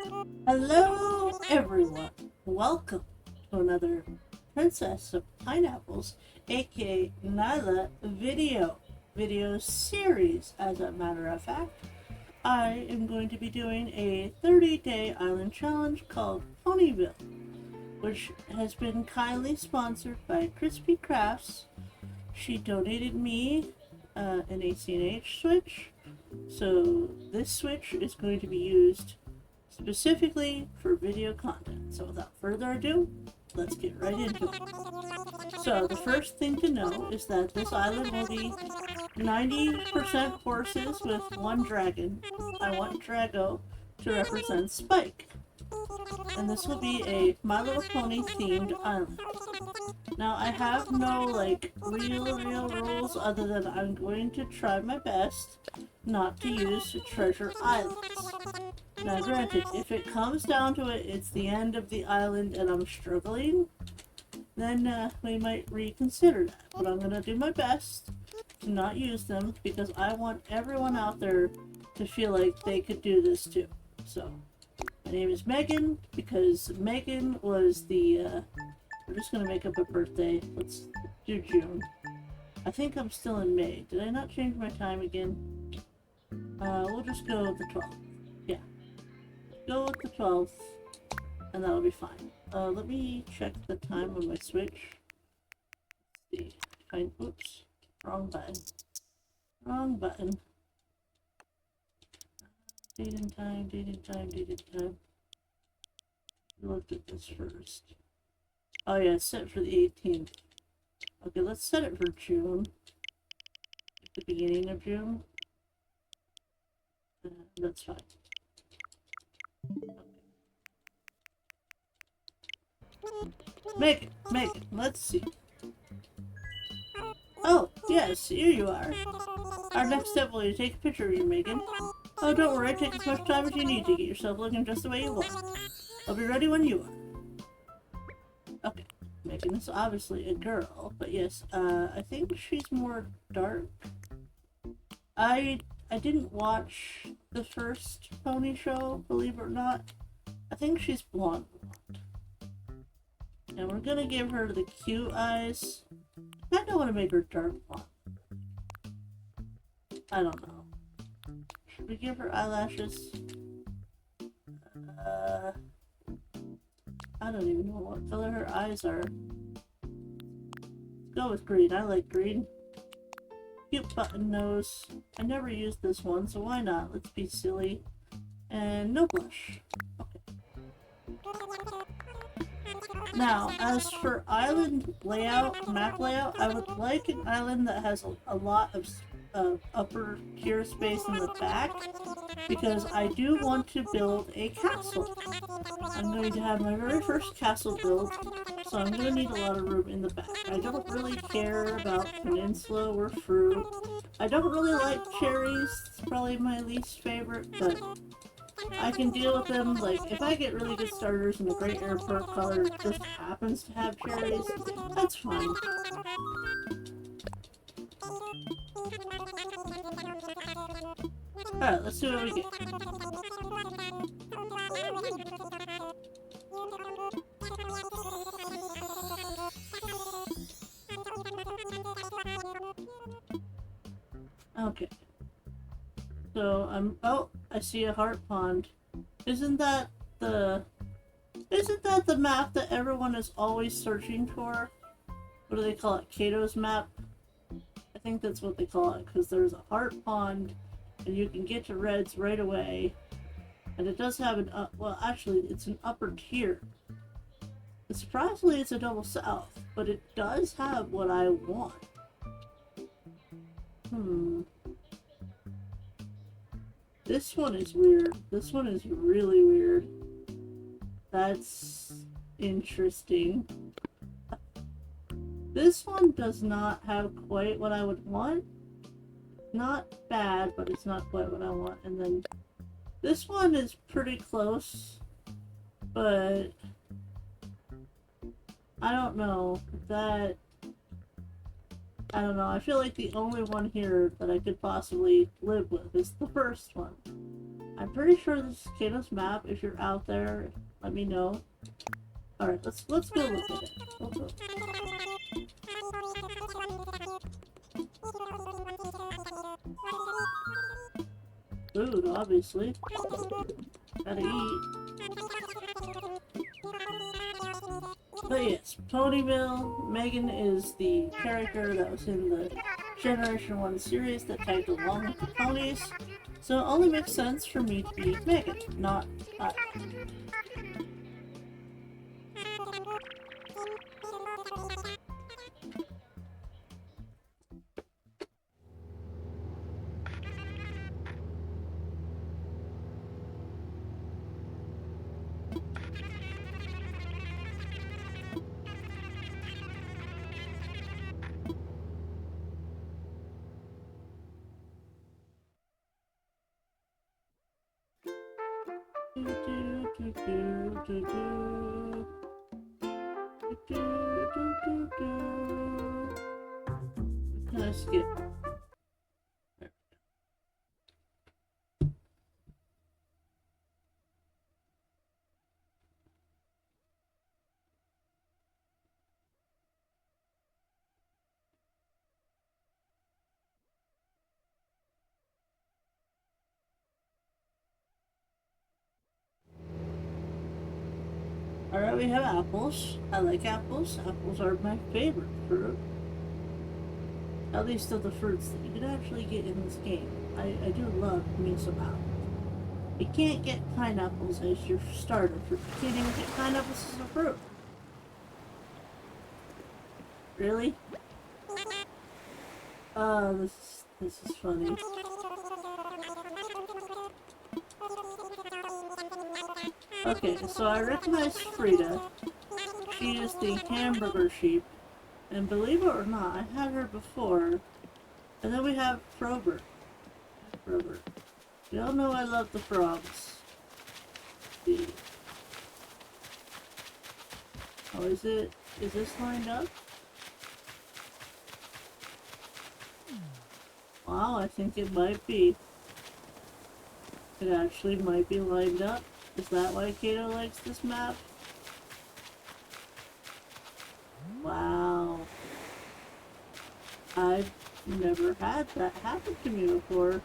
Hello, everyone. Welcome to another Princess of Pineapples, aka Nyla video series. As a matter of fact, I am going to be doing a 30-day island challenge called Ponyville, which has been kindly sponsored by Crispy Crafts. She donated me an ACNH switch, so this switch is going to be used specifically for video content. So without further ado, let's get right into it. So the first thing to know is that this island will be 90% horses with one dragon. I want Drago to represent Spike. And this will be a My Little Pony themed island. Now I have no real rules other than I'm going to try my best not to use treasure islands. Now granted, if it comes down to it, it's the end of the island and I'm struggling, then we might reconsider that. But I'm going to do my best to not use them because I want everyone out there to feel like they could do this too. So, my name is Megan because Megan was the, we're just going to make up a birthday. Let's do June. I think I'm still in May. Did I not change my time again? We'll just go with the 12th. Yeah. Go with the 12th, and that'll be fine. Let me check the time on my Switch. Let's see. Oops. Wrong button. Wrong button. Date and time, date and time, date and time. Look at this first. Oh yeah, it's set for the 18th. Okay, let's set it for June. At the beginning of June. That's fine. Okay. Make it. Let's see. Oh, yes, here you are. Our next step will be to take a picture of you, Megan. Oh, don't worry, take as much time as you need to get yourself looking just the way you want. I'll be ready when you are. Okay, Megan is obviously a girl, but yes, I think she's more dark. I didn't watch the first pony show, believe it or not. I think she's blonde. And we're gonna give her the cute eyes. I don't want to make her dark blonde. I don't know. Should we give her eyelashes? I don't even know what color her eyes are. Let's go with green. I like green. Cute button nose. I never used this one, so why not? Let's be silly. And no blush. Okay. Now, as for island layout, map layout, I would like an island that has a lot of upper tier space in the back, because I do want to build a castle. I'm going to have my very first castle build, so I'm going to need a lot of room in the back. I don't really care about peninsula or fruit. I don't really like cherries. It's probably my least favorite, but I can deal with them. Like, if I get really good starters and the Great Airport color just happens to have cherries, that's fine. Alright, let's see what we get. Okay. So, oh, I see a heart pond. Isn't that the map that everyone is always searching for? What do they call it? Kato's map? I think that's what they call it, because there's a heart pond, and you can get to Reds right away. And it does have an well, actually, it's an upper tier. And surprisingly, it's a double south, but it does have what I want. This one is weird. This one is really weird. That's interesting. This one does not have quite what I would want. Not bad, but it's not quite what I want. And then this one is pretty close, but I don't know. I don't know. I feel like the only one here that I could possibly live with is the first one. I'm pretty sure this is Kato's map. If you're out there, let me know. Alright, let's go look at it. Let's go. Food, obviously. Gotta eat. But yes, Ponyville. Megan is the character that was in the Generation 1 series that tagged along with the ponies. So it only makes sense for me to be Megan, not Can I skip? Alright, we have apples. I like apples. Apples are my favorite fruit. At least of the fruits that you can actually get in this game. I do love me some apples. You can't get pineapples as your starter fruit. You can't even get pineapples as a fruit. Really? Oh, this is funny. Okay, so I recognize Frida. She is the hamburger sheep. And believe it or not, I had her before. And then we have Frobert. Frobert. Y'all know I love the frogs. Oh, is this lined up? Wow, I think it might be. It actually might be lined up. Is that why Kato likes this map? Wow. I've never had that happen to me before.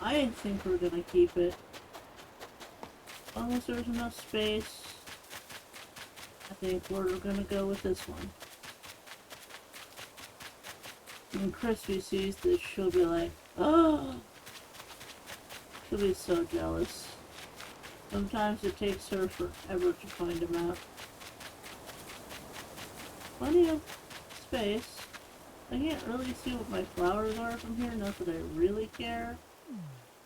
I think we're gonna keep it. As long as there's enough space, I think we're gonna go with this one. When Crispy sees this, she'll be like, oh! She'll be so jealous. Sometimes it takes her forever to find a map. Plenty of space. I can't really see what my flowers are from here, not that I really care.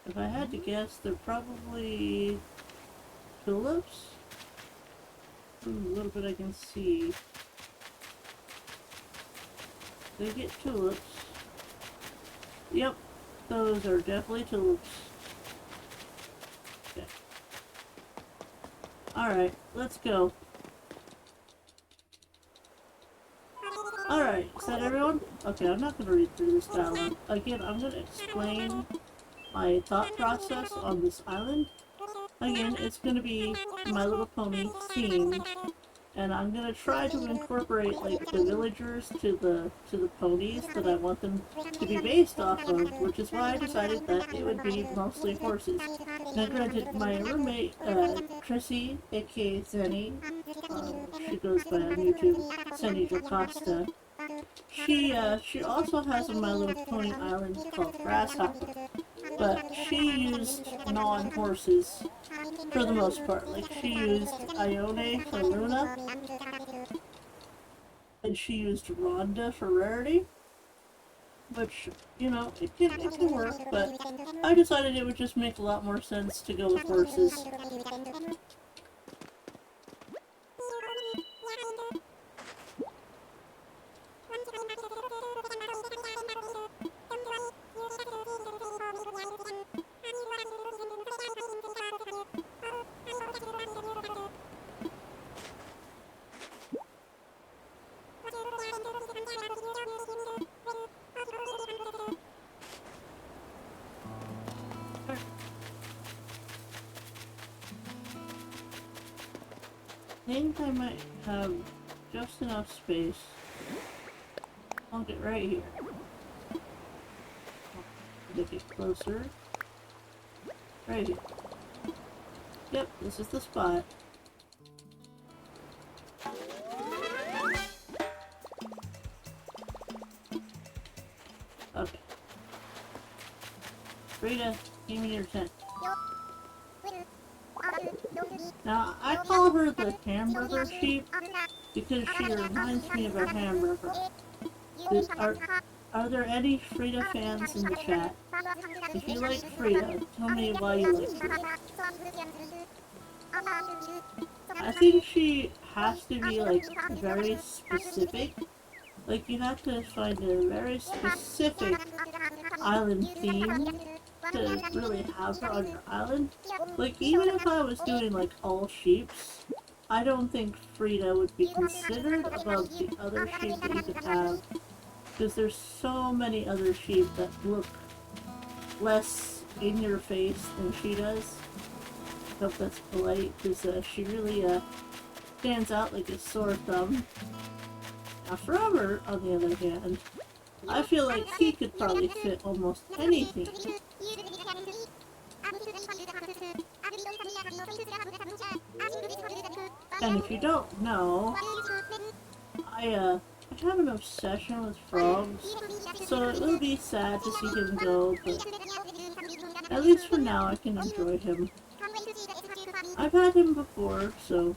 If I had to guess, they're probably tulips? A little bit I can see. They get tulips. Yep, those are definitely tulips. Okay. Alright, let's go. Alright, is that everyone? Okay, I'm not going to read through this dialogue. Again, I'm going to explain my thought process on this island. Again, it's going to be My Little Pony themed, and I'm going to try to incorporate like the villagers to the ponies that I want them to be based off of, which is why I decided that it would be mostly horses. Now granted, my roommate, Chrissy, aka Zenny, she goes by on YouTube, Zenny Jocasta, she also has a My Little Pony island called Grasshopper, but she used non-horses for the most part. Like, she used Ione for Luna, and she used Rhonda for Rarity, which, you know, it can work, but I decided it would just make a lot more sense to go with horses. think I might have just enough space. I'll get right here. Make it closer. Right here. Yep, this is the spot. Okay. Frida, give me your tent. Now, I call her the hamburger sheep because she reminds me of a hamburger. Are there any Frida fans in the chat? If you like Frida, tell me why you like Frida. I think she has to be like very specific. Like you have to find a very specific island theme to really have her on your island. Like even if I was doing like all sheeps, I don't think Frida would be considered above the other sheep that you could have. Because there's so many other sheep that look less in your face than she does. I hope that's polite, because she really stands out like a sore thumb. Now Forever, on the other hand, I feel like he could probably fit almost anything. And if you don't know, I have an obsession with frogs, so it will be sad to see him go, but at least for now I can enjoy him. I've had him before, so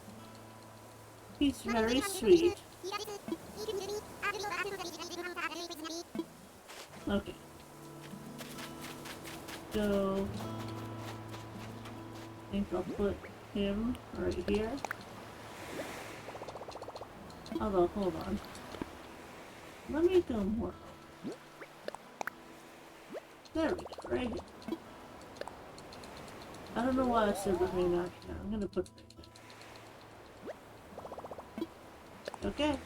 he's very sweet. Okay. So, I think I'll put him right here. Although, hold on. Let me go more. There we go, right here. I don't know why I said behind that. I'm gonna put it there. Okay.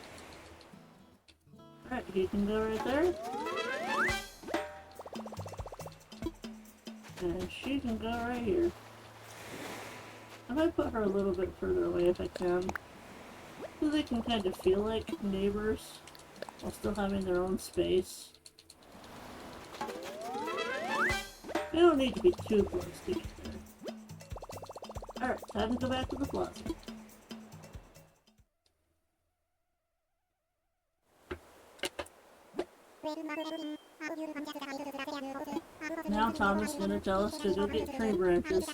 Alright, he can go right there. And she can go right here. I might put her a little bit further away if I can. So they can kind of feel like neighbors while still having their own space. They don't need to be too close to each other. Alright, time to go back to the plaza. Now Tom is going to tell us to go get tree branches.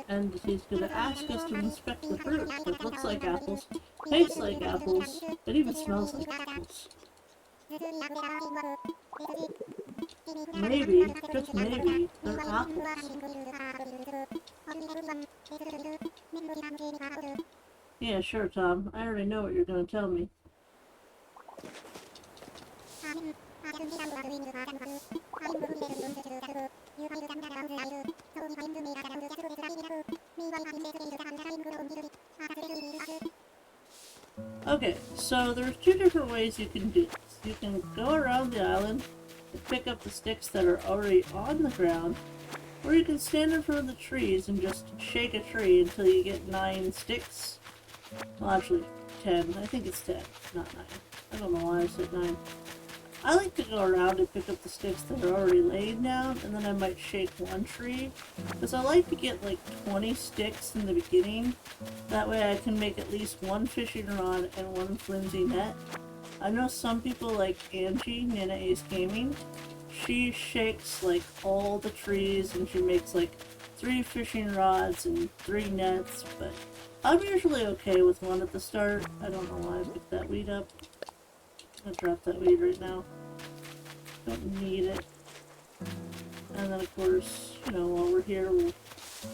And he's going to ask us to inspect the fruit. It looks like apples, tastes like apples, it even smells like apples. Maybe, just maybe, they're apples. Yeah, sure, Tom. I already know what you're going to tell me. Okay, so there's two different ways you can do this. You can go around the island and pick up the sticks that are already on the ground, or you can stand in front of the trees and just shake a tree until you get 9 sticks. Well, actually, 10. I think it's 10, not 9. I don't know why I said 9. I like to go around and pick up the sticks that are already laid down, and then I might shake one tree, because I like to get like 20 sticks in the beginning. That way I can make at least one fishing rod and one flimsy net. I know some people like Angie, Nana Ace Gaming. She shakes like all the trees and she makes like 3 fishing rods and 3 nets, but I'm usually okay with one at the start. I don't know why I picked that weed up. I'm gonna drop that weed right now. Don't need it. And then of course, you know, while we're here, we'll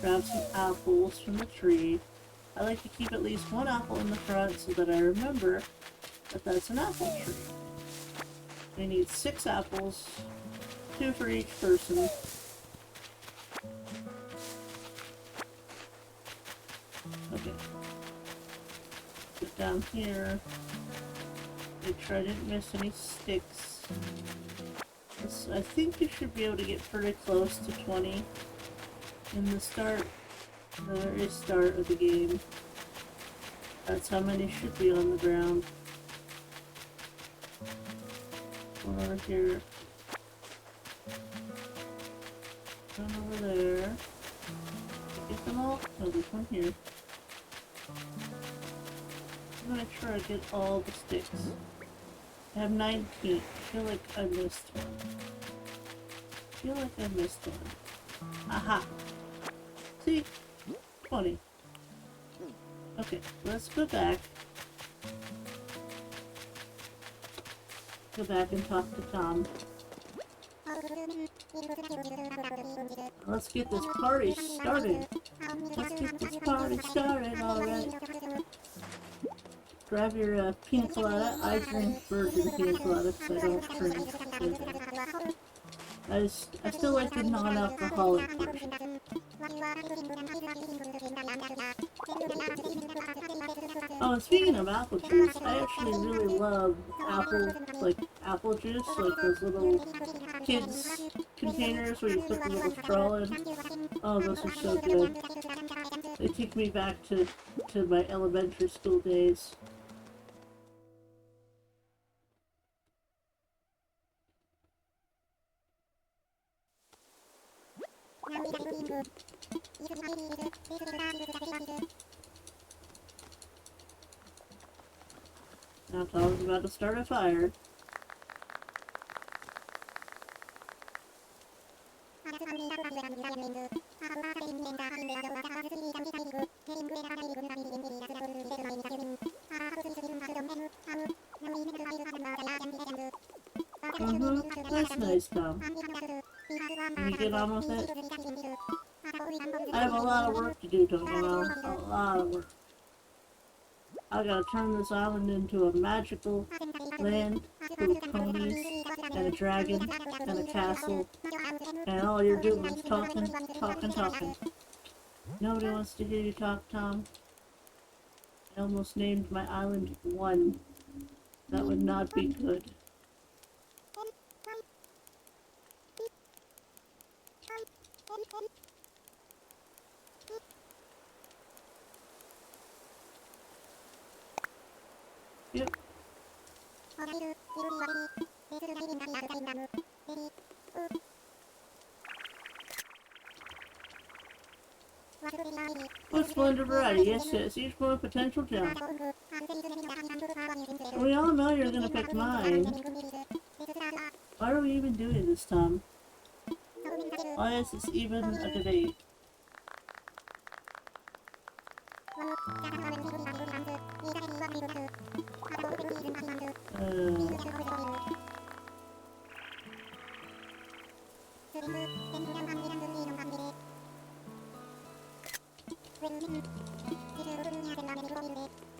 grab some apples from the tree. I like to keep at least 1 apple in the front so that I remember that that's an apple tree. We need 6 apples, 2 for each person. Okay. Get down here. Make sure I didn't miss any sticks. I think you should be able to get pretty close to 20 in the very start of the game. That's how many should be on the ground. One over here. One over there. Get them all? Oh, there's one here. I'm gonna make sure I get all the sticks. I have 19. I feel like I missed one. Aha! See? 20. Okay, let's go back. Go back and talk to Tom. Let's get this party started. Let's get this party started already. Grab your pina colada. I drink virgin pina colada because I don't drink flavored. I still like the non-alcoholic version. Oh, and speaking of apple juice, I actually really love apple juice, like those little kids containers where you put the little straw in. Oh, those are so good. They take me back to my elementary school days. Now Tom's about to start a fire. That's nice, Tom. Can you get on with it? I have a lot of work to do, don't you know? A lot of work. I gotta turn this island into a magical land full of ponies and a dragon and a castle, and all you're doing is talking. Nobody wants to hear you talk, Tom. I almost named my island One. That would not be good. Yep. Oh, splendid variety. Yes, each one a potential gem. We all know you're gonna pick mine. Why are we even doing this, Tom? Why is this even a debate?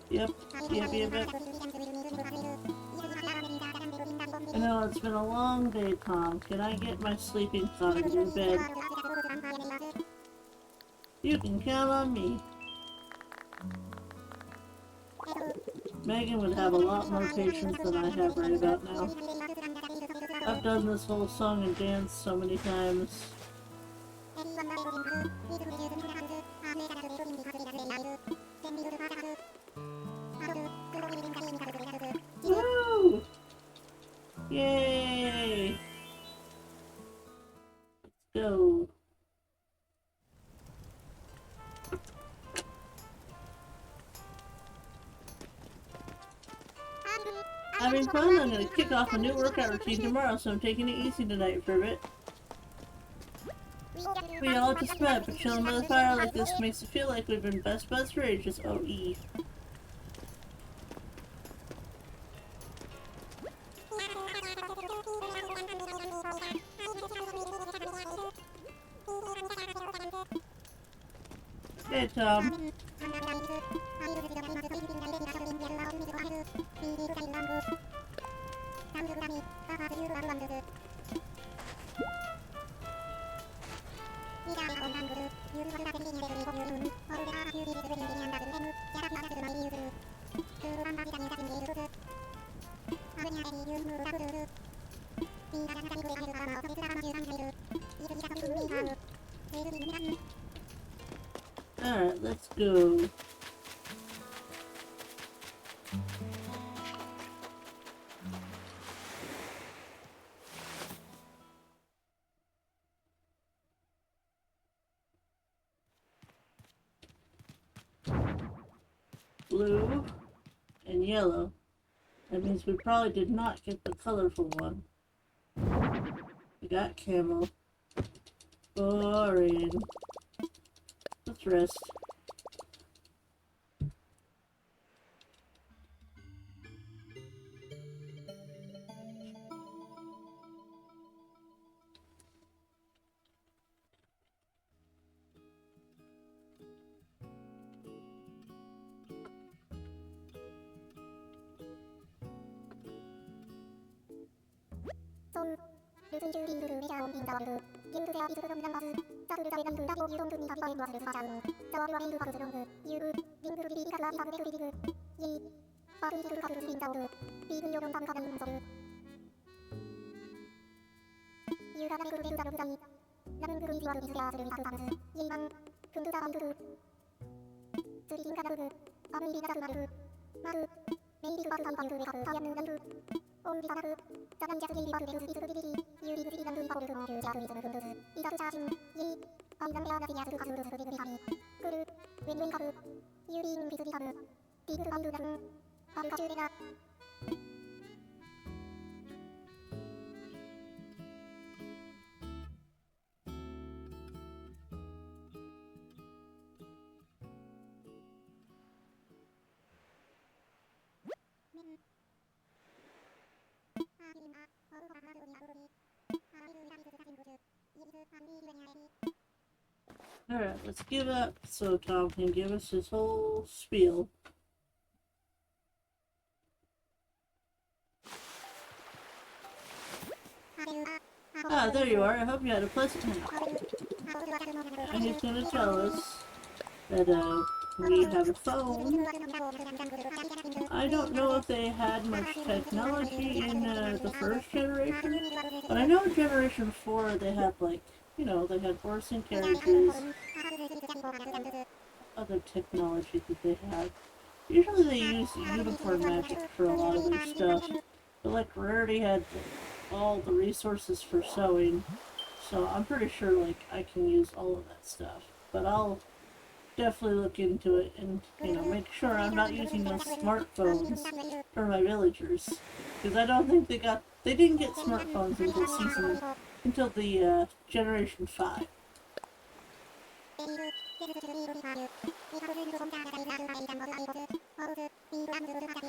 Yep. I know, it's been a long day, Tom. Can I get my sleeping son in bed? You can count on me. Megan would have a lot more patience than I have right about now. I've done this whole song and dance so many times. Woo! Yay! Let's go. Having fun? I'm gonna kick off a new workout routine tomorrow, so I'm taking it easy tonight for a bit. We all just met, but chilling by the fire like this makes it feel like we've been best buds for ages. O.E. Hey, Tom. Alright, let's go. blue and yellow. That means we probably did not get the colorful one. We got camel. Boring. Let's rest. Alright, let's give up so Tom can give us his whole spiel. Ah, there you are. I hope you had a pleasant night. And he's gonna tell us that, we have a phone. I don't know if they had much technology in, the first generation, but I know in Generation 4 they had, like, you know, they had horsing carriages, other technology that they had. Usually they use unicorn magic for a lot of their stuff, but like Rarity had all the resources for sewing, so I'm pretty sure like I can use all of that stuff. But I'll definitely look into it and, you know, make sure I'm not using those smartphones for my villagers, because I don't think they didn't get smartphones until the Generation 5.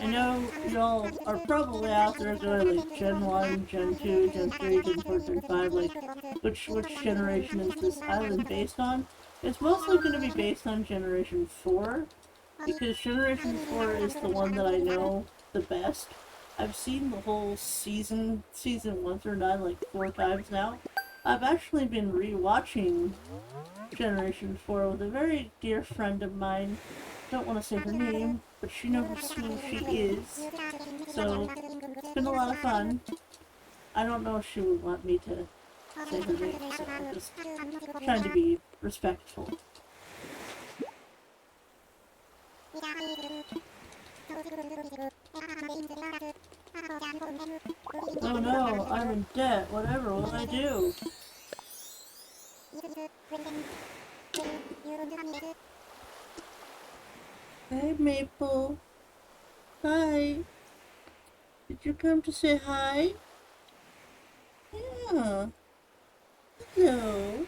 I know y'all are probably out there going like Gen 1, Gen 2, Gen 3, Gen 4, Gen 5, like which generation is this island based on? It's mostly going to be based on Generation 4, because Generation 4 is the one that I know the best. I've seen the whole season 1 through 9 like 4 times now. I've actually been re-watching Generation 4 with a very dear friend of mine. Don't want to say her name, but she knows who she is. So, it's been a lot of fun. I don't know if she would want me to say her name, so I'm just trying to be respectful. Oh no, I'm in debt. Whatever will I do? Hey, Maple. Hi. Did you come to say hi? Yeah. Hello.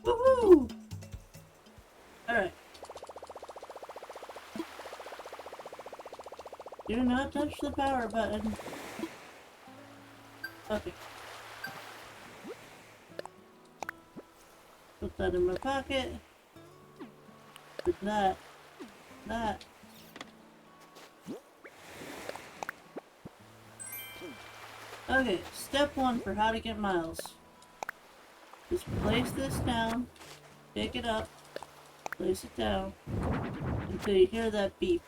Woohoo! Alright. Do not touch the power button. Okay. Put that in my pocket. Put that. That. Okay, step 1 for how to get miles. Just place this down, pick it up, place it down, until you hear that beep.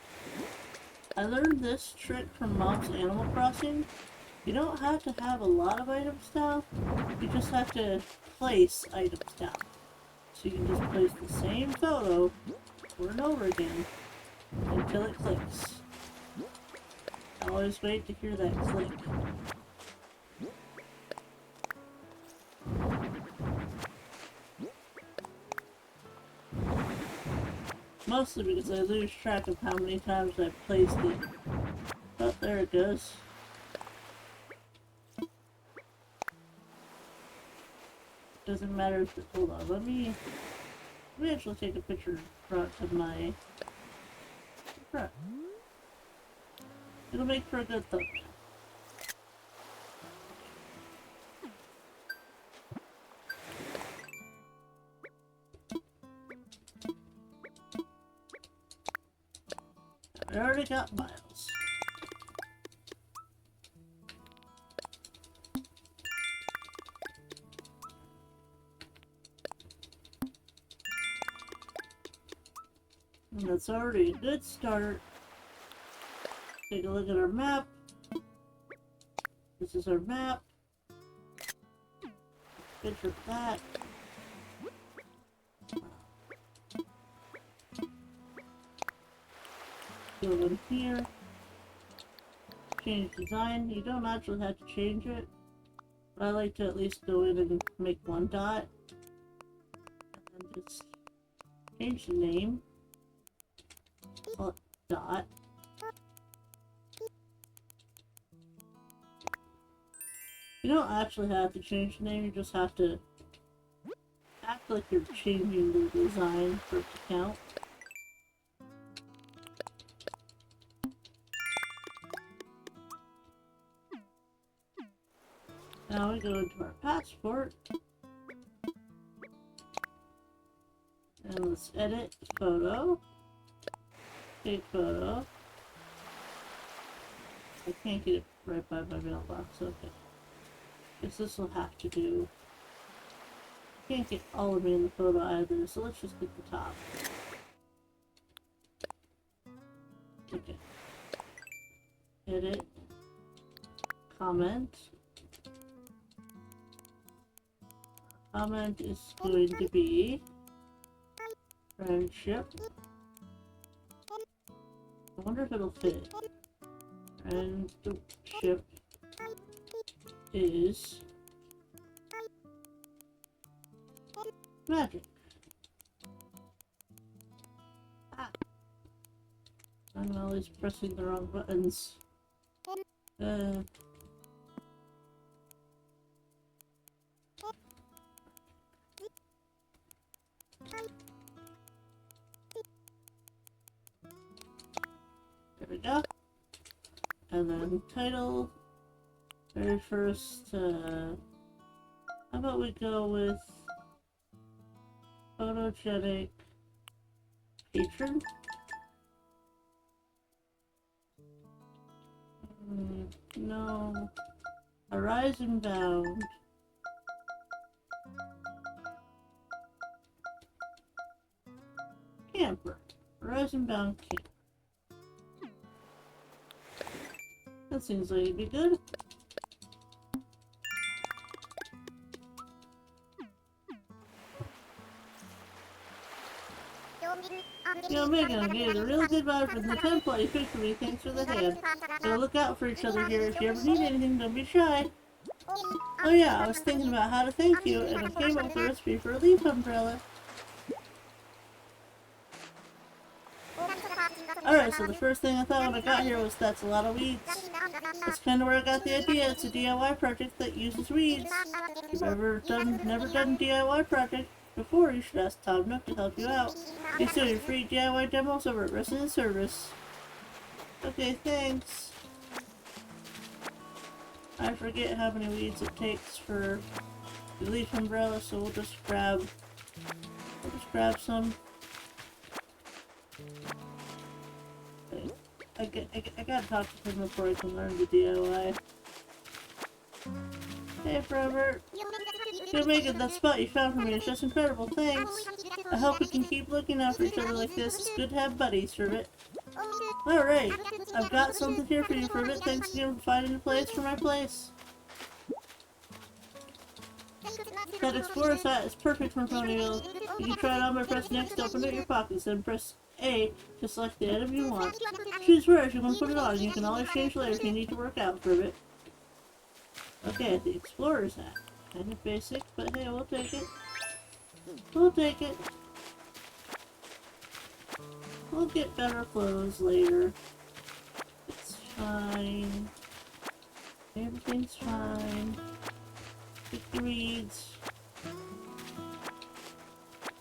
I learned this trick from Mom's Animal Crossing. You don't have to have a lot of items down, you just have to place items down. So you can just place the same photo over and over again until it clicks. I always wait to hear that click. Mostly because I lose track of how many times I've placed it. Oh, there it goes. Doesn't matter if it, hold on, let me actually take a picture in front of my front. It'll make for a good thumbnail. I already got miles. And that's already a good start. Take a look at our map. This is our map. Picture of that. Go in here. Change design. You don't actually have to change it, but I like to at least go in and make one dot. And then just change the name. Call it dot. You don't actually have to change the name, you just have to act like you're changing the design for it to count. Now we go into our passport. And let's edit photo. Take photo. I can't get it right by my mailbox, okay. Guess this will have to do. Can't get all of it in the photo either, so let's just get the top. Okay. Edit. Comment. Comment is going to be friendship. I wonder if it'll fit. Friendship is magic. Ah. I'm always pressing the wrong buttons. There we go. And then title. Very first, how about we go with photogenic patron? No. Horizon bound. Camper. Horizon bound camper. That seems like it'd be good. Yo, Megan, I'm getting a really good vibe from the template you picked for me. Thanks for the hand. So look out for each other here. If you ever need anything, don't be shy. Oh yeah, I was thinking about how to thank you, and I came up with a recipe for a leaf umbrella. Alright, so the first thing I thought when I got here was that's a lot of weeds. That's kind of where I got the idea. It's a DIY project that uses weeds. If you've never done a DIY project before, you should ask Tom Nook to help you out. He's doing free DIY demos over at Resident Service. Okay, thanks. I forget how many weeds it takes for the leaf umbrella, so we'll just grab some. I gotta talk to him before I can learn the DIY. Hey, Forever. Good making that spot you found for me. It's just incredible. Thanks. I hope we can keep looking out for each other like this. It's good to have buddies, Ribbit. Alright. I've got something here for you, Ribbit. Thanks again for finding a place for my place. That explorer's hat is perfect for Ponyville. You can try it on by pressing X to open it in your pockets, then press A to select the item you want. Choose where you can put it on, and you can always change later if you need to work out for it. Okay, the explorer's hat. Kind of basic, but hey, we'll take it. We'll take it. We'll get better clothes later. It's fine. Everything's fine. Get the reeds.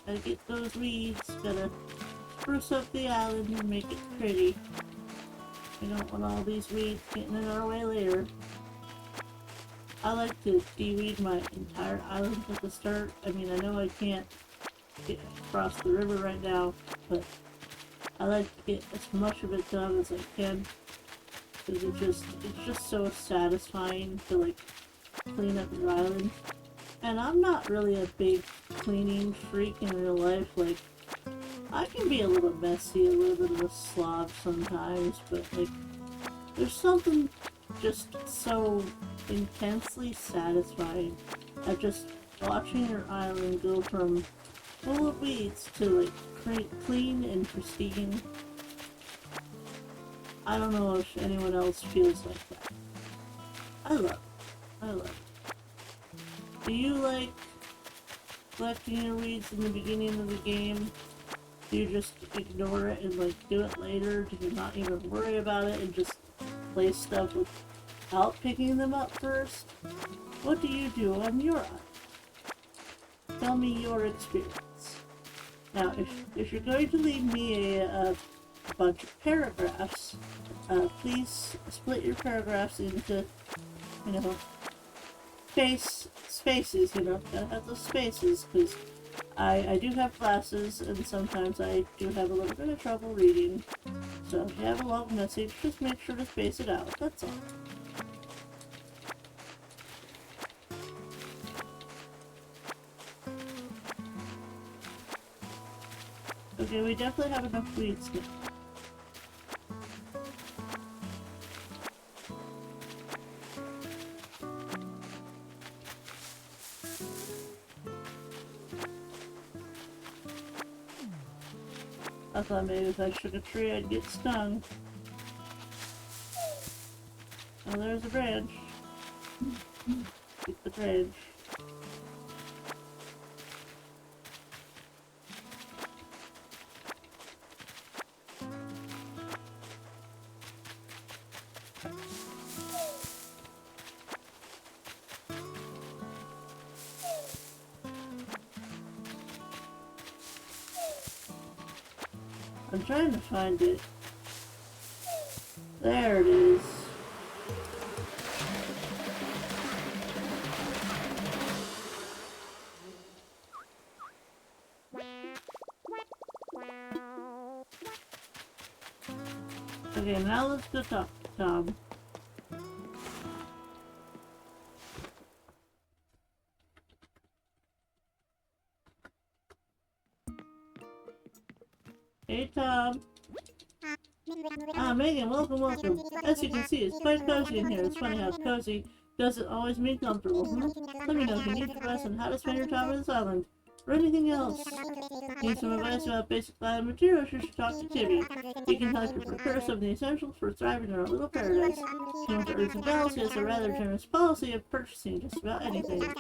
Gotta get those reeds. Gotta spruce up the island and make it pretty. We don't want all these weeds getting in our way later. I like to de-weed my entire island at the start. I mean, I know I can't get across the river right now, but I like to get as much of it done as I can. Because it's just so satisfying to like clean up your island. And I'm not really a big cleaning freak in real life. Like, I can be a little messy, a little bit of a slob sometimes, but like, there's something just so intensely satisfying at just watching your island go from full of weeds to like clean and pristine. I don't know if anyone else feels like that. I love it. I love it. Do you like collecting your weeds in the beginning of the game? Do you just ignore it and like do it later? Do you not even worry about it and just play stuff without picking them up first? What do you do on your island? Tell me your experience. Now, if you're going to leave me a bunch of paragraphs, please split your paragraphs into, you know, spaces, you know, gotta have those spaces, because I do have classes, and sometimes I do have a little bit of trouble reading. So if you have a long message, just make sure to space it out, that's all. Okay, we definitely have enough weeds now. I thought maybe if I shook a tree I'd get stung. Oh, there's a branch. Get the branch. I'm trying to find it. There it is. Okay, now let's go talk to Tom. Hey, Tom. Ah, Megan, welcome. As you can see, it's quite cozy in here. It's funny how cozy doesn't always mean comfortable. Let me know if you need advice on how to spend your time on this island, or anything else. Need some advice about basic island materials? You should talk to Timmy. He can help you prepare some of the essentials for thriving in our little paradise. Known to Earth and Bells, he has a rather generous policy of purchasing just about anything.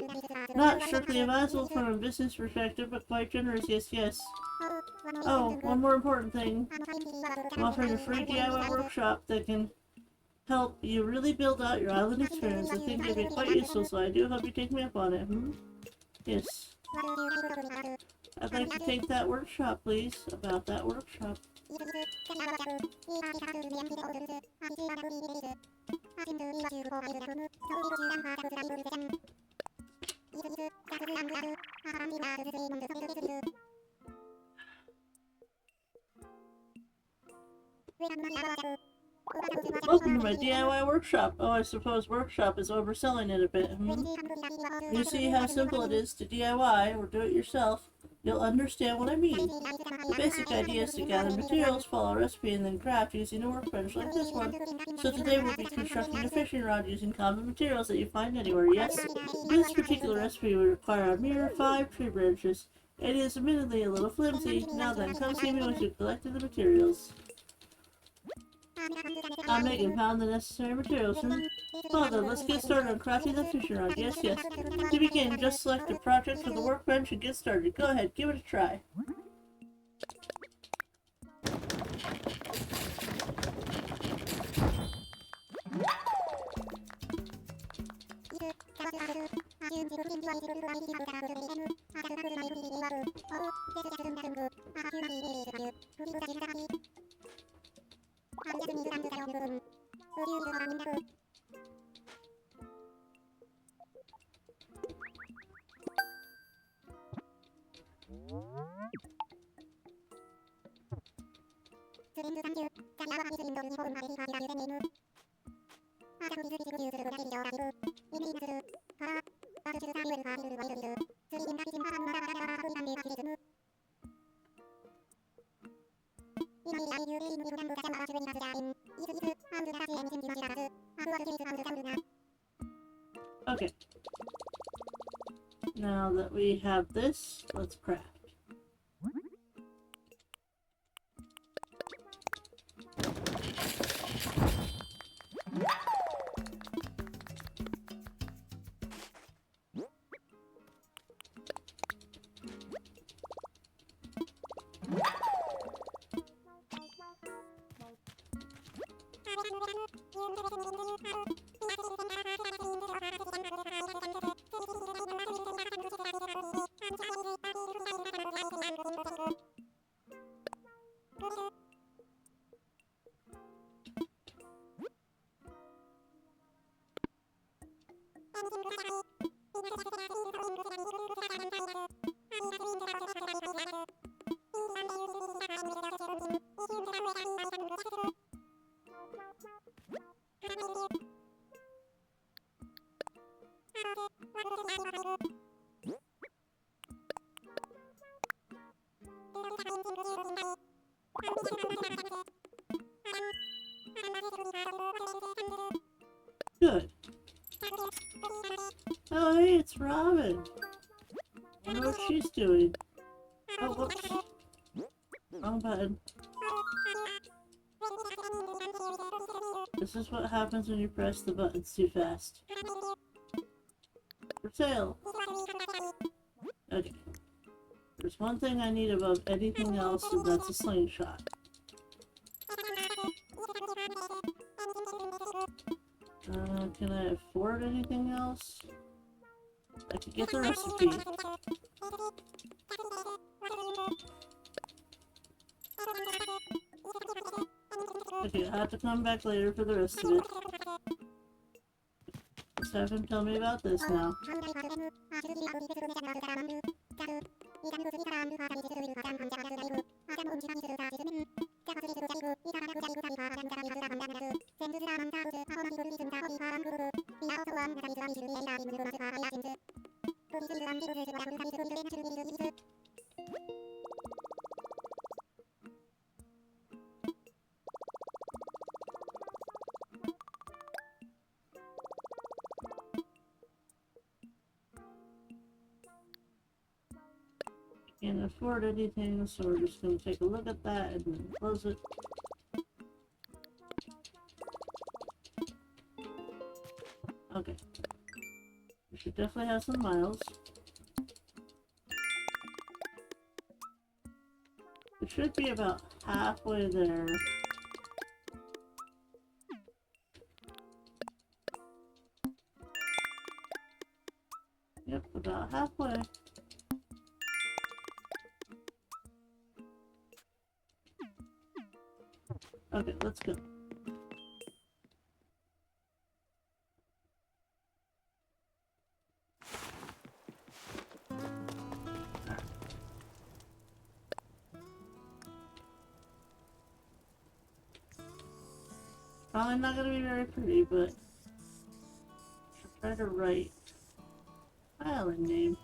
Not strictly advisable from a business perspective, but quite generous, yes. Oh, one more important thing. I'm offering a free DIY workshop that can help you really build out your island experience. I think it'd be quite useful, so I do hope you take me up on it. Yes. I'd like to take that workshop, please. About that workshop. Welcome to my DIY workshop. Oh, I suppose workshop is overselling it a bit. You see how simple it is to DIY or do it yourself. You'll understand what I mean. The basic idea is to gather materials, follow a recipe, and then craft using a workbench like this one. So today we'll be constructing a fishing rod using common materials that you find anywhere. Yes, this particular recipe would require a mere 5 tree branches. It is admittedly a little flimsy. Now then, come see me once you've collected the materials. Megan found the necessary materials. Well then, let's get started on crafting the fishing rod. Yes, yes. To begin, just select a project from the workbench and get started. Go ahead, give it a try. Okay. Now that we have this, let's craft. Good. Oh, hey, it's Robin. I wonder what she's doing. Oh, whoops. Wrong button. This is what happens when you press the buttons too fast. For sale. Okay. There's one thing I need above anything else, and that's a slingshot. Can I afford anything else? I could get the recipe. Okay, I'll have to come back later for the rest of it. Let's have him tell me about this now. Can't afford anything, so we're just going to take a look at that and then close it. Okay. We should definitely have some miles. We should be about halfway there. Yep, about halfway. Okay, let's go. Probably not gonna be very pretty, but I'll try to write island name.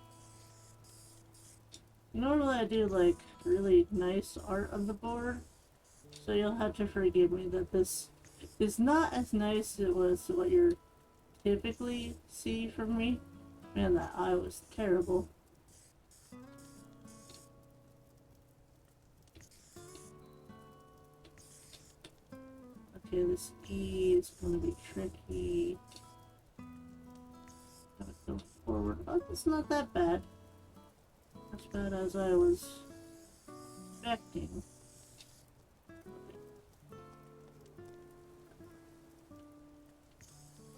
Normally I do like really nice art on the board, so you'll have to forgive me that this is not as nice as it was what you typically see from me. Man, that eye was terrible. Okay, this E is gonna be tricky. Gotta go forward. Oh, it's not that bad. As bad as I was expecting.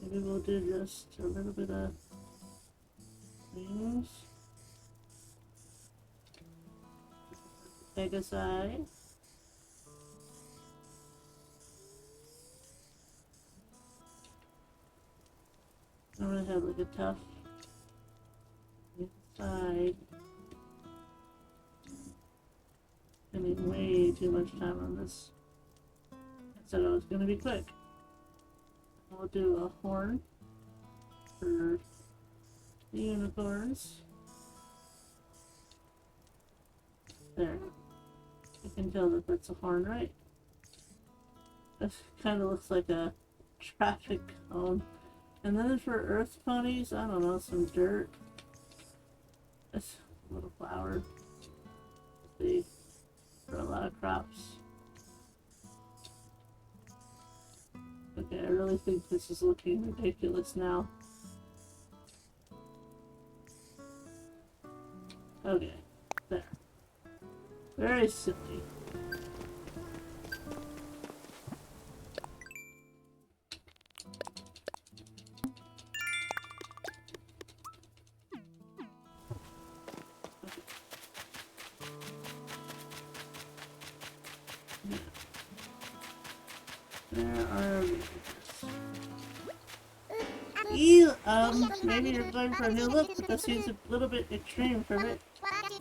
Maybe we'll do just a little bit of things. Pegasi. I don't really have like a tough inside. Spending way too much time on this. I said I was gonna be quick. We'll do a horn for the unicorns. There. You can tell that that's a horn, right? This kind of looks like a traffic cone. And then for earth ponies, I don't know, some dirt. It's a little flower. See, for a lot of crops. Okay, I really think this is looking ridiculous now. Okay, there. Very silly. There are maybe you're going for a new look, but that seems a little bit extreme for it.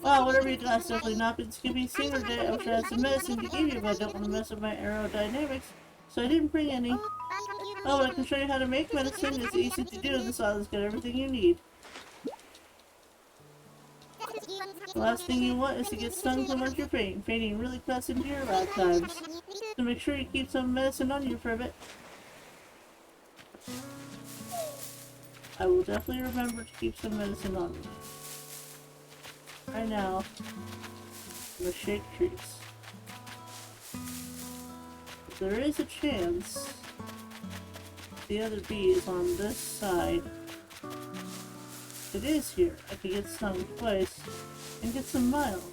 Wow, whatever you got, it's definitely not been skippy singer day. I wish I had some medicine to give you, but I don't want to mess up my aerodynamics, so I didn't bring any. Oh, but I can show you how to make medicine. It's easy to do. This island's got everything you need. The last thing you want is to get stung so much you're fainting. Fainting really cuts into your ride times. So make sure you keep some medicine on you for a bit. I will definitely remember to keep some medicine on me. Right now, I'm gonna shake trees. If there is a chance the other bee is on this side. It is here. I could get stung twice and get some miles.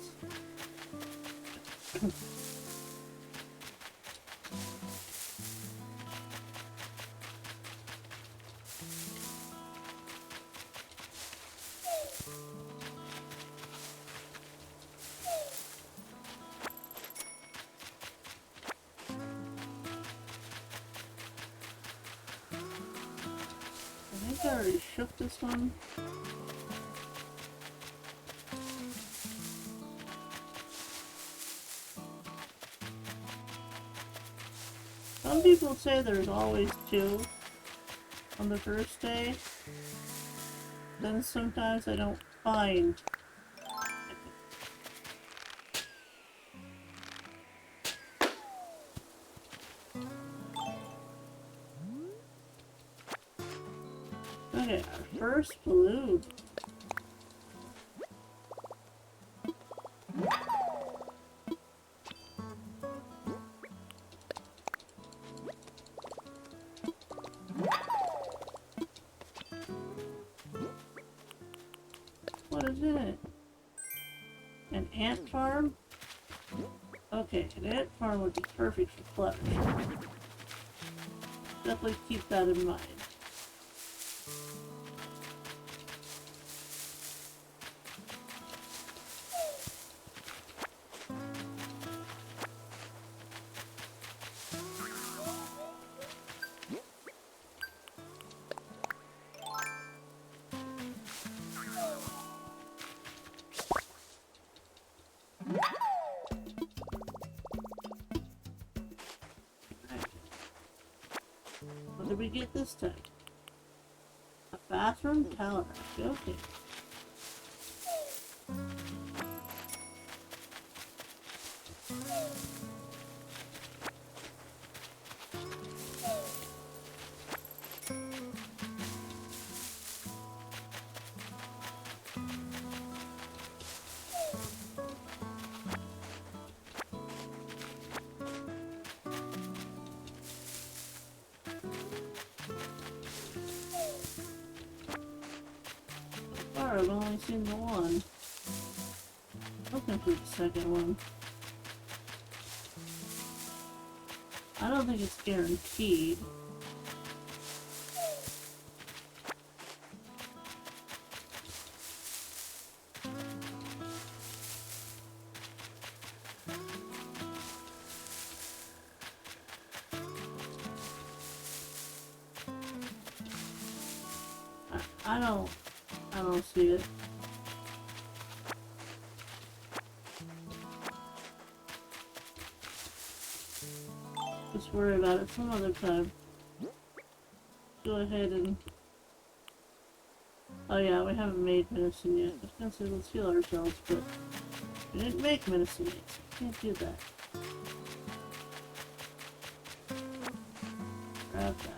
I think I already shook this one. Some people say there's always two on the first day. Then sometimes I don't find. Okay, our first balloon. What is in it? An ant farm? Okay, an ant farm would be perfect for Clutch. Definitely keep that in mind. What did we get this time? A bathroom towel rack. Okay. I've only seen the one. Looking for the second one. I don't think it's guaranteed. I don't see it. Just worry about it some other time. Go ahead and... Oh yeah, we haven't made medicine yet. I was gonna say let's heal ourselves, but we didn't make medicine yet, so can't do that. Grab that.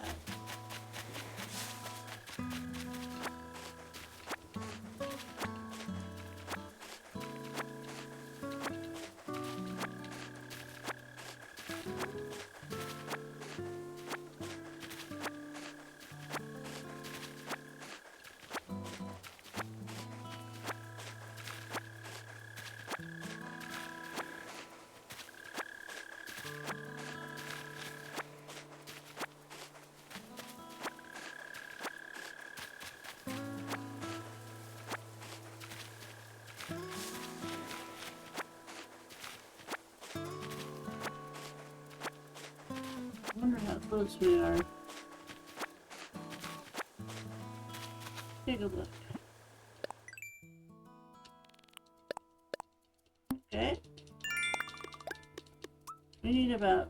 I wonder how close we are. Take a look. Okay. We need about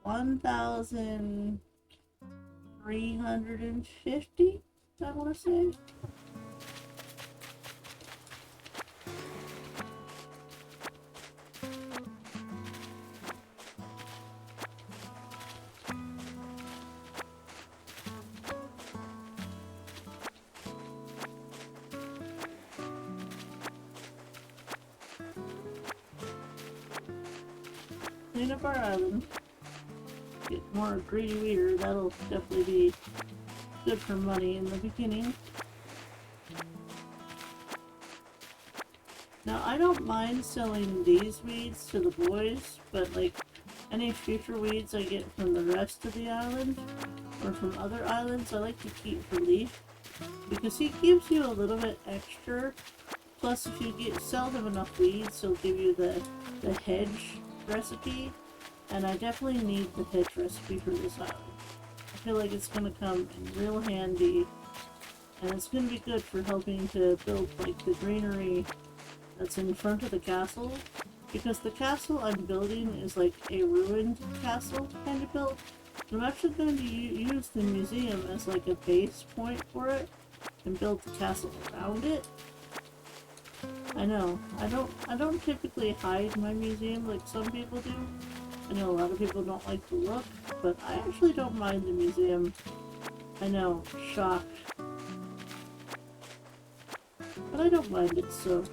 1,350, I want to say. Clean up our island. Get more greedy weeder. That'll definitely be good for money in the beginning. Now, I don't mind selling these weeds to the boys, but like any future weeds I get from the rest of the island or from other islands, I like to keep for Leaf because he gives you a little bit extra. Plus, if you sell him enough weeds, he'll give you the hedge recipe, and I definitely need the hedge recipe for this island. I feel like it's going to come in real handy, and it's going to be good for helping to build like the greenery that's in front of the castle, because the castle I'm building is like a ruined castle kind of built. I'm actually going to use the museum as like a base point for it and build the castle around it. I know, I don't typically hide my museum like some people do. I know a lot of people don't like the look, but I actually don't mind the museum. I know, shock. But I don't mind it, so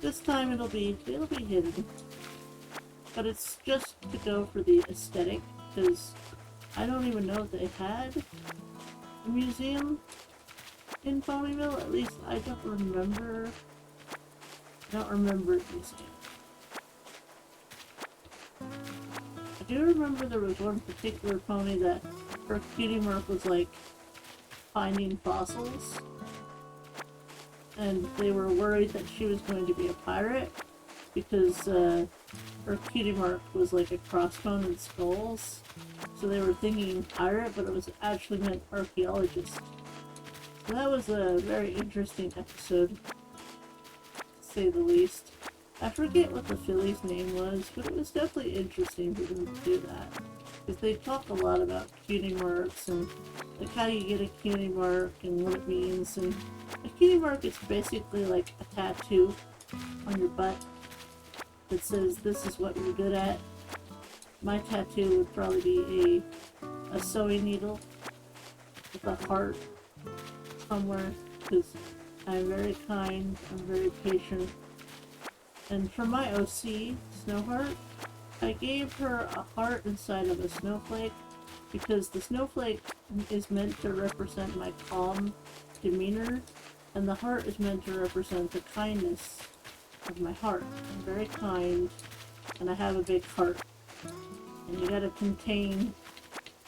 this time it'll be hidden. But it's just to go for the aesthetic, because I don't even know if they had a museum in Ponyville. At least I don't remember a museum. I do remember there was one particular pony that her cutie mark was like finding fossils, and they were worried that she was going to be a pirate because her cutie mark was like a crossbone and skulls, so they were thinking pirate, but it was actually meant archaeologist. So that was a very interesting episode, to say the least. I forget what the filly's name was, but it was definitely interesting for them to do that. because they talk a lot about cutie marks and like how you get a cutie mark and what it means. And a cutie mark is basically like a tattoo on your butt that says this is what you're good at. My tattoo would probably be a sewing needle with a heart somewhere, because I'm very kind, I'm very patient. And for my OC, Snowheart, I gave her a heart inside of a snowflake because the snowflake is meant to represent my calm demeanor, and the heart is meant to represent the kindness of my heart. I'm very kind, and I have a big heart. And you gotta contain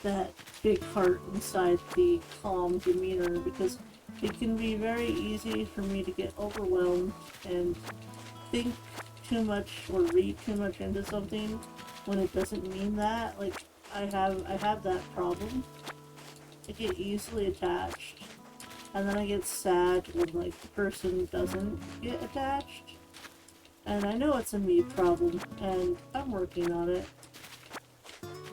that big heart inside the calm demeanor, because it can be very easy for me to get overwhelmed and think too much or read too much into something when it doesn't mean that. Like I have that problem. I get easily attached, and then I get sad when like the person doesn't get attached. And I know it's a me problem, and I'm working on it.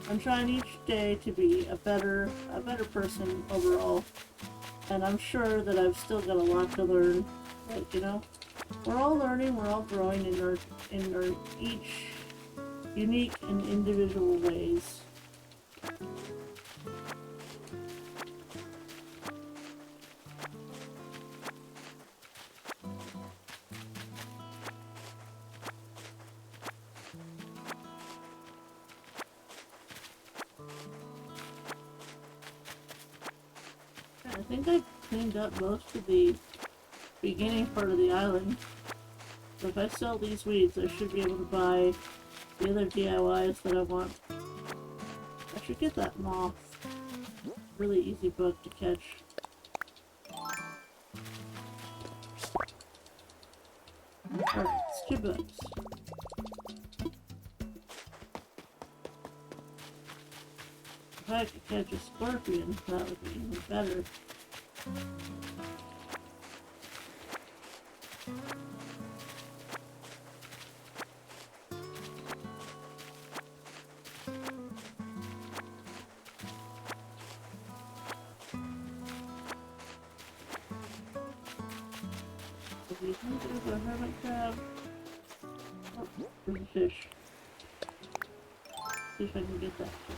I'm trying each day to be a better person overall, and I'm sure that I've still got a lot to learn. But you know, we're all learning, we're all growing in our each unique and individual ways. I think I've cleaned up most of the beginning part of the island. So if I sell these weeds, I should be able to buy the other DIYs that I want. I should get that moth. Really easy bug to catch. Alright, it's 2 bucks. If I could catch a scorpion, that would be even better. There's a hermit crab. Oh, there's a fish. See if I can get that fish.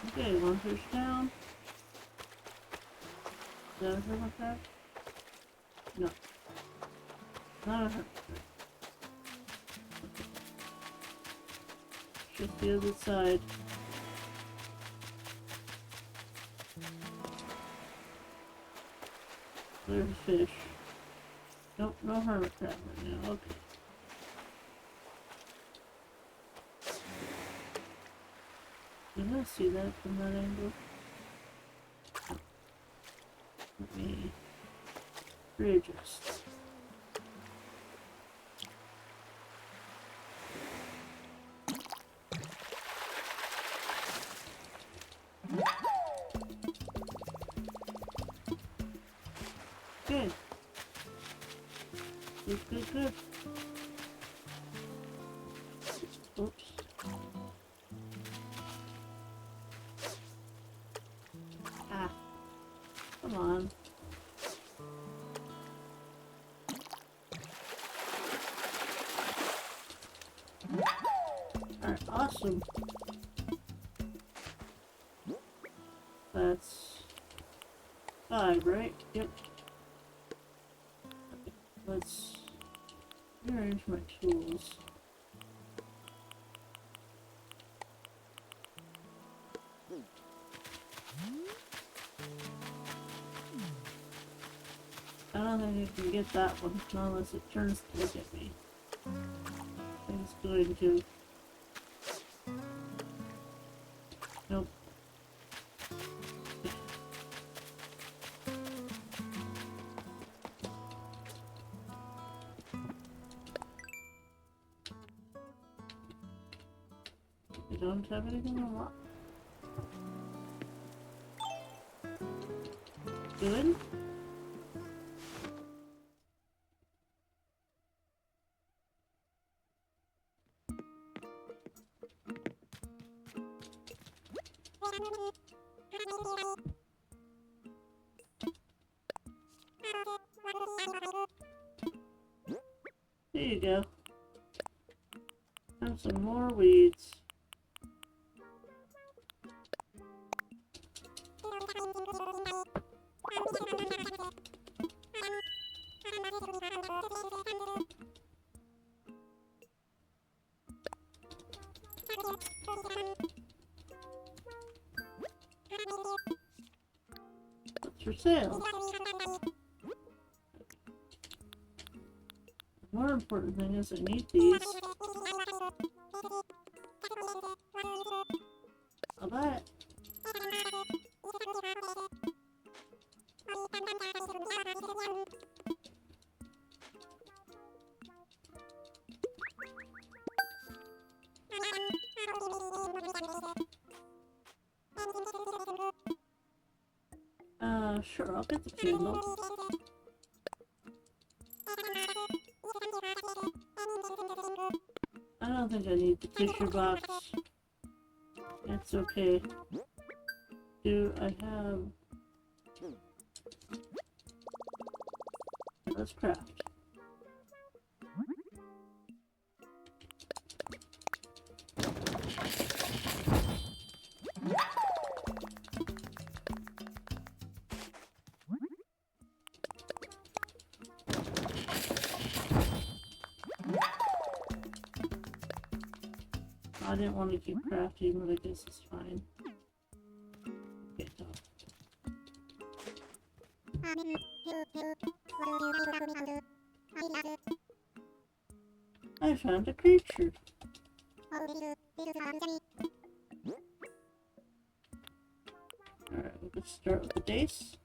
Okay, 1 fish down. Is that a hermit crab? No. Not a hermit crab. Just the other side. There's a fish. Nope, no hermit crab right now. Okay. Did I see that from that angle? Let me readjust. Good. Good. Oops. Ah. Come on. Alright, awesome. That's 5, right? Yep. Let's rearrange my tools. I don't think I can get that one, not unless it turns to look at me. I think it's going to. Nope. don't have anything unlocked. Good. There you go. Have some more weeds. What's for sale? The more important thing is I need these. I'll buy it. Sure, I'll get the candle. I don't think I need the tissue box. It's okay. Do I have... Let's craft. I didn't want to keep crafting, but I guess it's fine. Okay, so. I found a creature. Alright, let's start with the dace.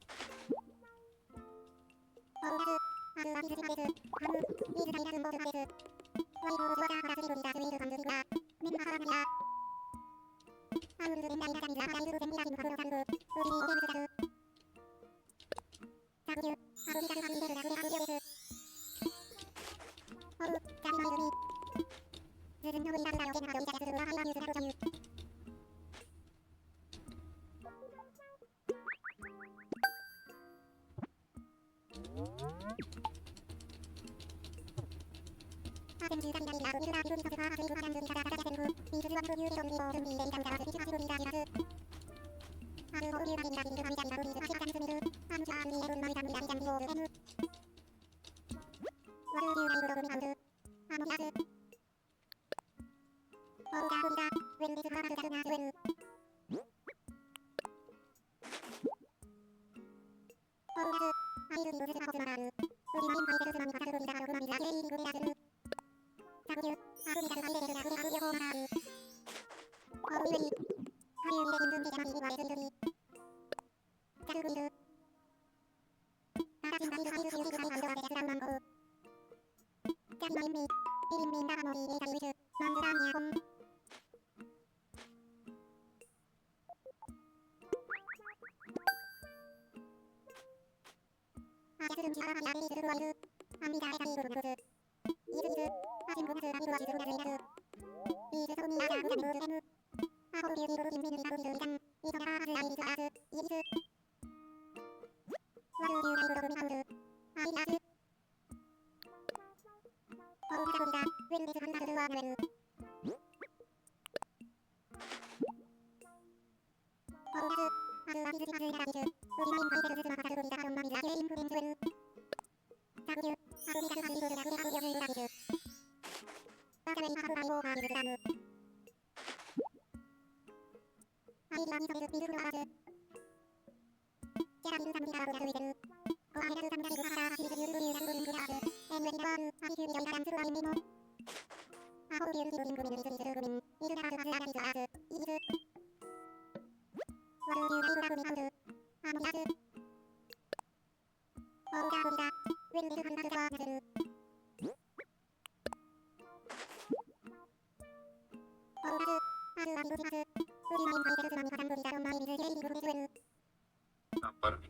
Apparvi.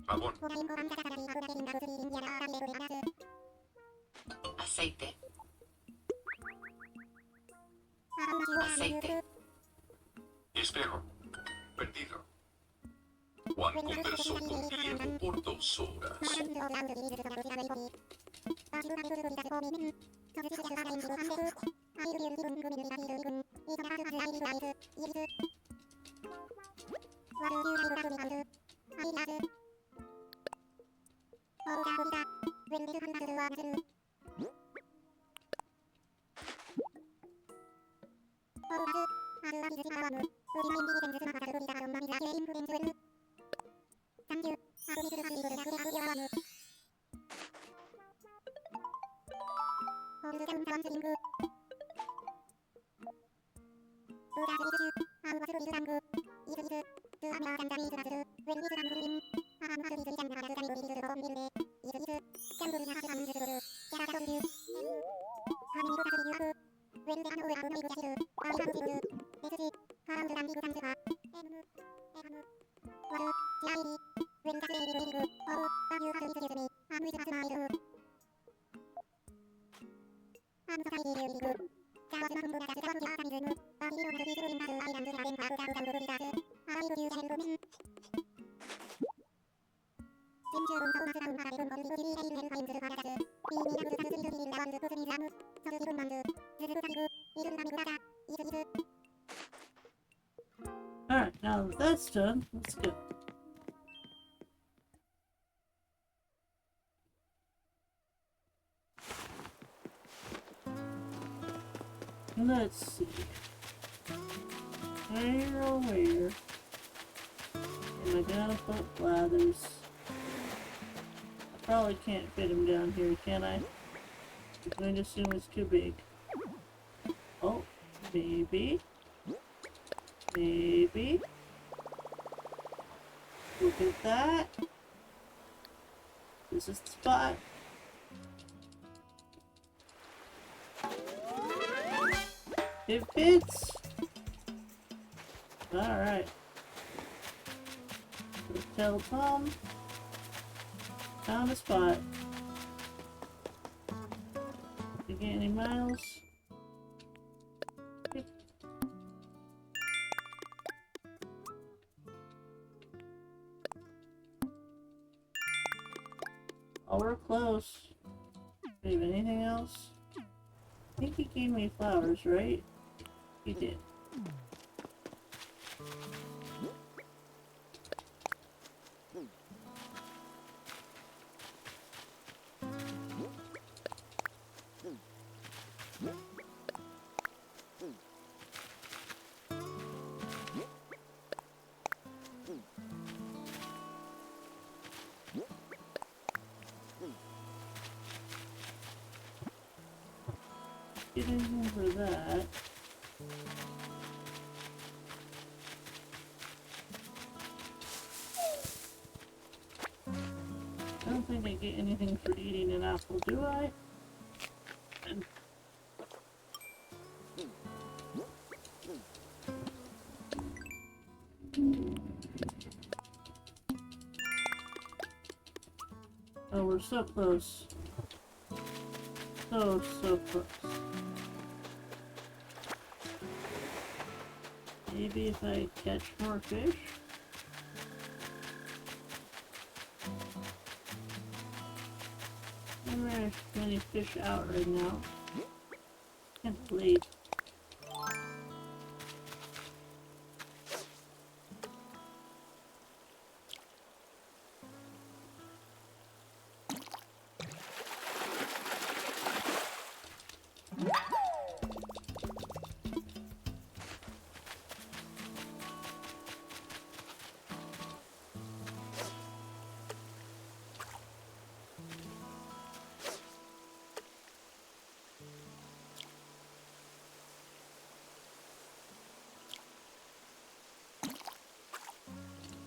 Jabón. Aceite. Aceite. Espejo. Perdido. Juan conversó con Diego por 2 horas. Alright, now that that's done, let's go. Let's see. Where oh where am I gonna put Blathers? I probably can't fit him down here, can I? I'm going to assume it's too big. Oh, maybe. Maybe. Look at that. This is the spot. It fits. Alright. Let's tell Tom. Found a spot. You get any miles? Oh, we're close. Do you have anything else? I think he gave me flowers, right? He did. Get anything for that. I don't think I get anything for eating an apple, do I? Oh, we're so close. So close. Maybe if I catch more fish? There are many fish out right now. Can't believe.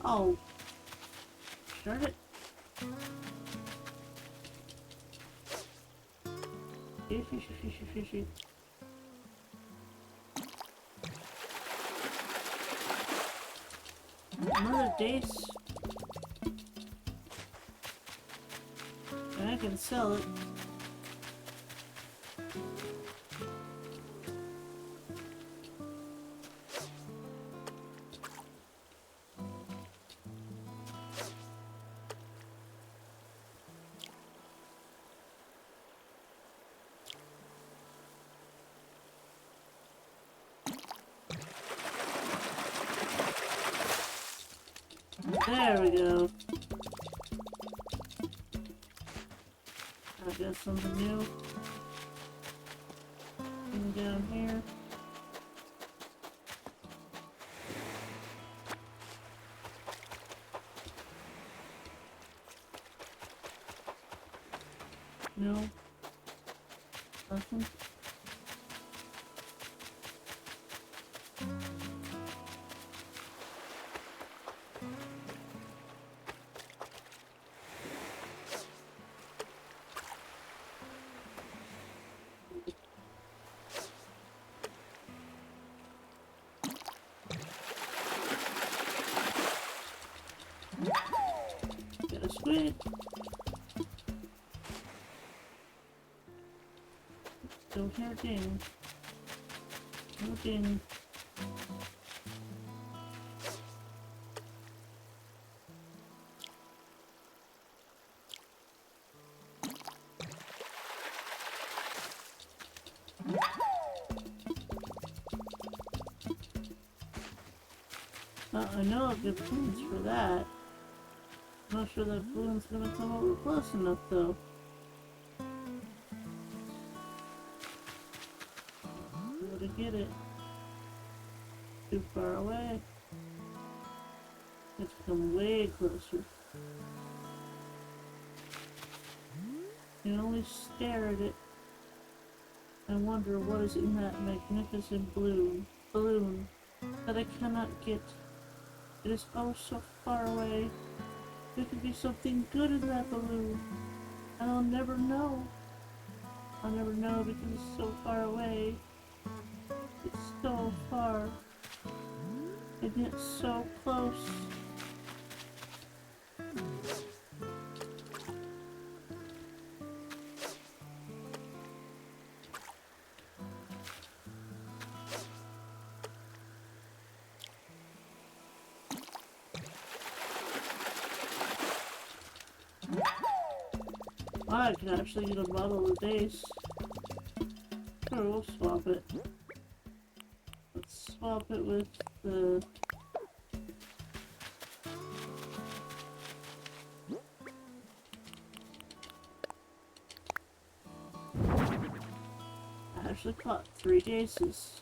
Oh. Darn it. Fishy. Another dace. And I can sell it. There we go. I got something new. And down here. No. Nothing. Got a squid. Don't hear a ding. No ding. I know I'll get balloons for that. I'm not sure that balloon's gonna come over close enough though. Able to get it. Too far away. It's come way closer. You can only stare at it and wonder what is in that magnificent balloon that I cannot get. It is oh so far away. There could be something good in that balloon. And I'll never know. I'll never know because it's so far away. It's so far. And yet so close. I can actually get a bottle of dace. Sure, we'll swap it. Let's swap it with the... I actually caught 3 daces.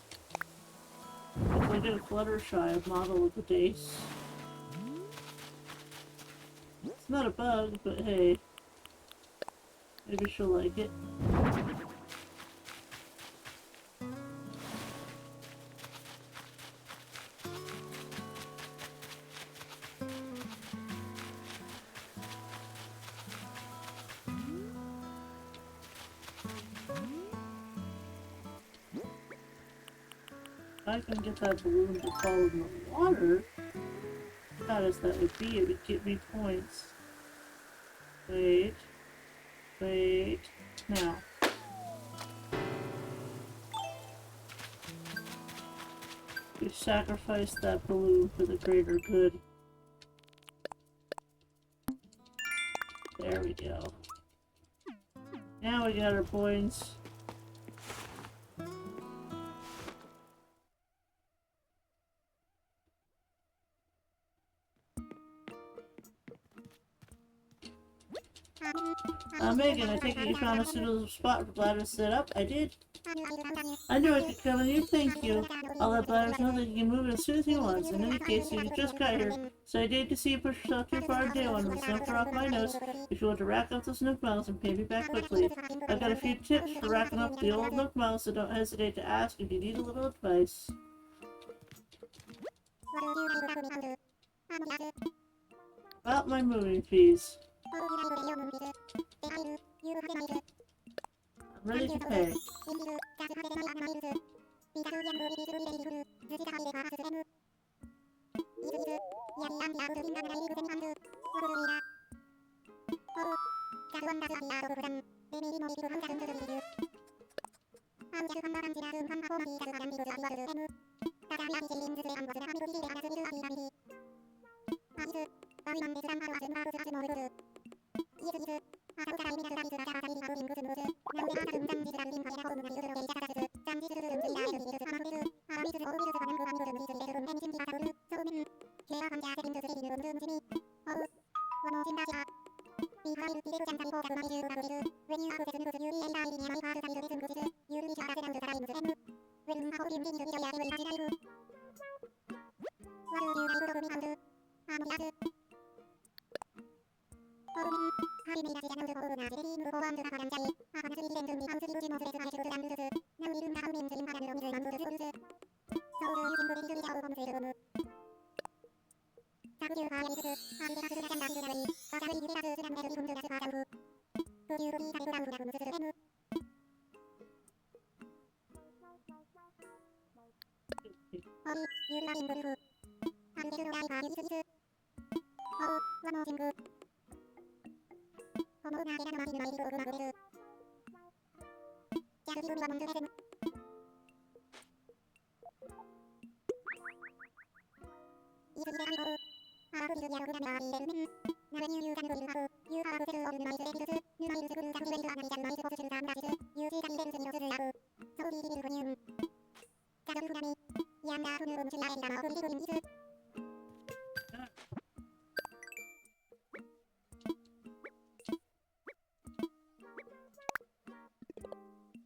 If I get a Fluttershy model of the dace. It's not a bug, but hey. Maybe she'll like it. If I can get that balloon to fall in the water, bad as that would be, it would get me points. Wait, now. We sacrificed that balloon for the greater good. There we go. Now we got our points. Megan, I take it you found a suitable spot for Bladder to set up? I did. I knew I could come and you, thank you. I'll let Bladders know that he can move as soon as he wants. In any case, you just got here, so I did to see you push yourself too far day one with snow off my nose. If you want to rack up those Nook Miles and pay me back quickly. I've got a few tips for racking up the old Nook Miles, so don't hesitate to ask if you need a little advice. About my moving fees. I'm ready to pay.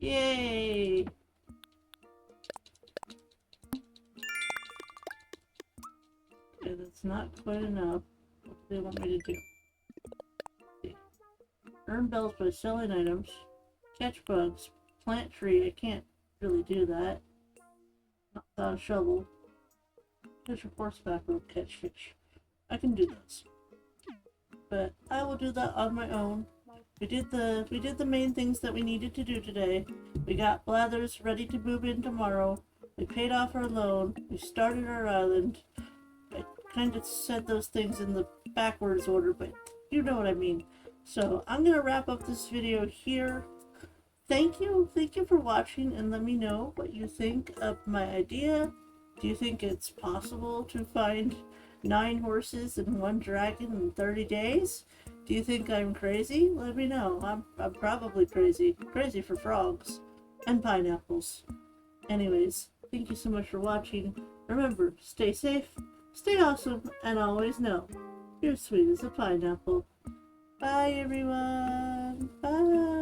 Yay! Okay, that's not quite enough. What do they want me to do? Okay. Earn bells by selling items. Catch bugs. Plant tree. I can't really do that. Not without a shovel. Catch a horseback or catch fish. I can do this. But I will do that on my own. We did the main things that we needed to do today. We got Blathers ready to move in tomorrow. We paid off our loan. We started our island. I kind of said those things in the backwards order, but you know what I mean. So I'm gonna wrap up this video here. Thank you for watching, and let me know what you think of my idea. Do you think it's possible to find 9 horses and 1 dragon in 30 days? Do you think I'm crazy? Let me know. I'm probably crazy. Crazy for frogs. And pineapples. Anyways, thank you so much for watching. Remember, stay safe, stay awesome, and always know you're sweet as a pineapple. Bye everyone. Bye.